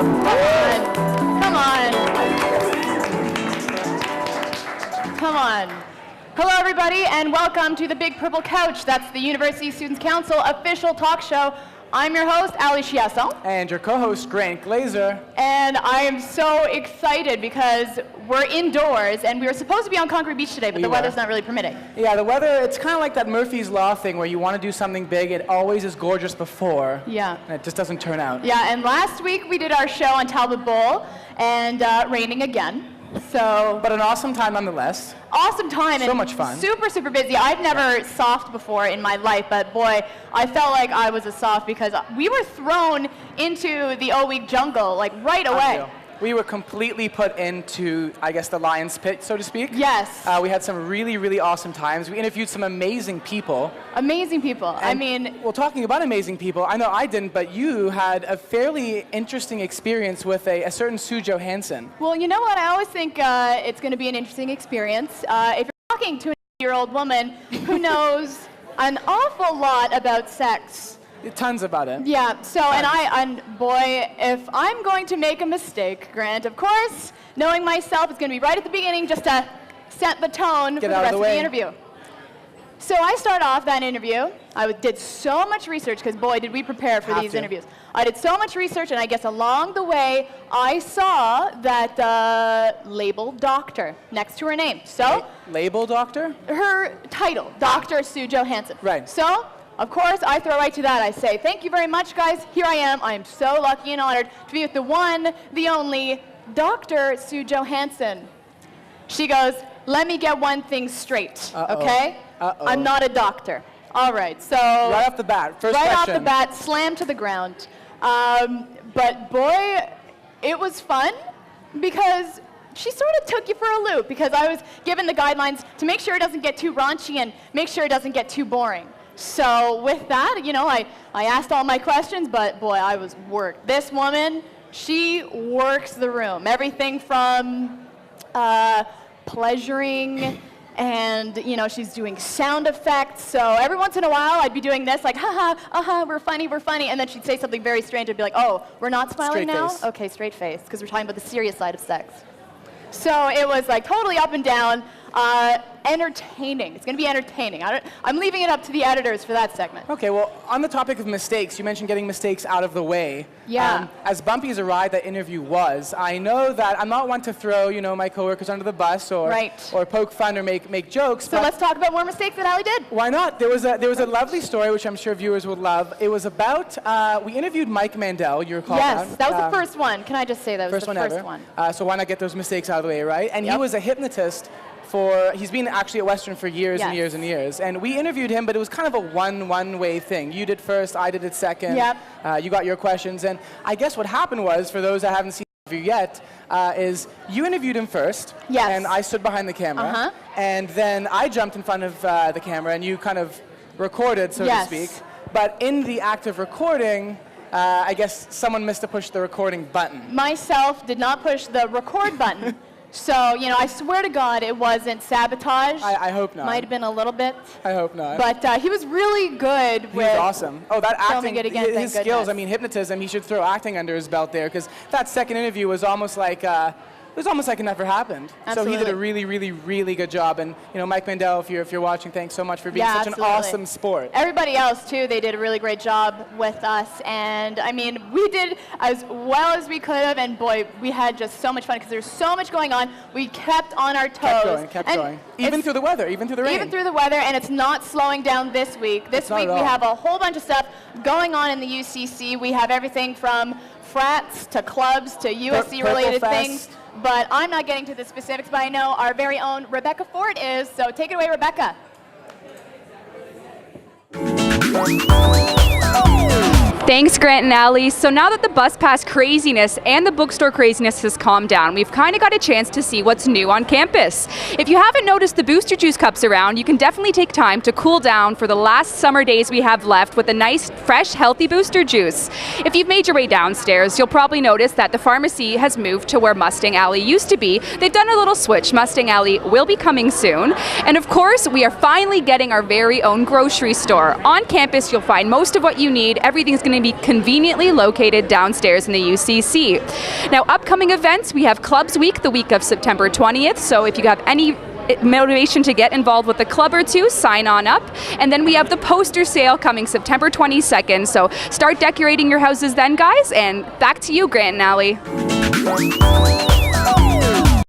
Come on. Come on. Hello, everybody, and welcome to the Big Purple Couch. That's the University Students' Council official talk show. I'm your host, Ali Chiasson. And your co-host, Grant Glazer. And I am so excited because we're indoors, and we were supposed to be on Concrete Beach today, but the weather's not really permitting. Yeah, the weather, it's kind of like that Murphy's Law thing where you want to do something big, it always is gorgeous before. Yeah. And it just doesn't turn out. Yeah, and last week we did our show on Talbot Bowl, and raining again. So, but an awesome time nonetheless. Awesome time. So much fun. Super, super busy. I've never soft before in my life, but boy, I felt like I was a soft because we were thrown into the O-Week jungle, like right away. We were completely put into, I guess, the lion's pit, so to speak. Yes. We had some really, really awesome times. We interviewed some amazing people. Amazing people. Well, talking about amazing people, I know I didn't, but you had a fairly interesting experience with a certain Sue Johansson. Well, you know what? I always think it's going to be an interesting experience. If you're talking to an 8-year-old woman who knows an awful lot about sex. Tons about it. Yeah, so, and boy, if I'm going to make a mistake, Grant, of course, knowing myself, it's going to be right at the beginning just to set the tone for the rest of the interview. So I start off that interview. I did so much research, because boy, did we prepare for these interviews. I did so much research, and I guess along the way, I saw that label doctor next to her name. So label doctor? Her title, Dr. Sue Johansson. Right. So, of course, I throw right to that. I say, thank you very much, guys. Here I am. I am so lucky and honored to be with the one, the only, Dr. Sue Johansson. She goes, let me get one thing straight, okay? I'm not a doctor. All right, so. Right off the bat, first question. Right off the bat, slam to the ground. But boy, it was fun because she sort of took you for a loop because I was given the guidelines to make sure it doesn't get too raunchy and make sure it doesn't get too boring. So with that, you know, I asked all my questions, but boy, I was worked. This woman, she works the room. Everything from pleasuring and, you know, she's doing sound effects. So every once in a while, I'd be doing this, like, haha, we're funny. And then she'd say something very strange. I'd be like, oh, we're not smiling now? Face. Okay, straight face, because we're talking about the serious side of sex. So it was like totally up and down, entertaining. It's going to be entertaining. I'm leaving it up to the editors for that segment. Okay, well, on the topic of mistakes, you mentioned getting mistakes out of the way. Yeah. As bumpy as a ride that interview was, I know that I'm not one to throw, you know, my coworkers under the bus or poke fun or make jokes. So let's talk about more mistakes that Ali did. Why not? There was a lovely story which I'm sure viewers would love. It was about we interviewed Mike Mandel. You recall that? Yes, that was the first one. Can I just say that was the first one? So why not get those mistakes out of the way, right? And he was a hypnotist. He's been actually at Western for years and years and years. And we interviewed him, but it was kind of a one-way thing. You did first, I did it second. Yep. You got your questions. And I guess what happened was, for those that haven't seen the interview yet, is you interviewed him first. Yes. And I stood behind the camera. And then I jumped in front of the camera, and you kind of recorded, so to speak. But in the act of recording, I guess someone missed to push the recording button. Myself did not push the record button. So, you know, I swear to God it wasn't sabotage. I hope not. Might have been a little bit. I hope not. But he was really good with... He was awesome. Oh, that acting, his skills, goodness. I mean, hypnotism, he should throw acting under his belt there, because that second interview was almost like... it was almost like it never happened. Absolutely. So he did a really, really, really good job. And, you know, Mike Mandel, if you're watching, thanks so much for being such an awesome sport. Everybody else, too, they did a really great job with us. And, I mean, we did as well as we could have. And, boy, we had just so much fun because there's so much going on. We kept on our toes. Kept going. Even through the weather, even through the rain. Even through the weather, and it's not slowing down this week. This week we have a whole bunch of stuff going on in the UCC. We have everything from frats to clubs to USC-related things. But I'm not getting to the specifics, but I know our very own Rebecca Ford is, so take it away, Rebecca. Thanks, Grant and Ali. So now that the bus pass craziness and the bookstore craziness has calmed down, we've kind of got a chance to see what's new on campus. If you haven't noticed the Booster Juice cups around, you can definitely take time to cool down for the last summer days we have left with a nice, fresh, healthy Booster Juice. If you've made your way downstairs, you'll probably notice that the pharmacy has moved to where Mustang Alley used to be. They've done a little switch. Mustang Alley will be coming soon. And of course, we are finally getting our very own grocery store. On campus, you'll find most of what you need. Everything's going going to be conveniently located downstairs in the UCC. Now, upcoming events, we have Clubs Week the week of September 20th, so if you have any motivation to get involved with a club or two, sign on up. And then we have the poster sale coming September 22nd, so start decorating your houses then, guys, and back to you, Grant and Allie.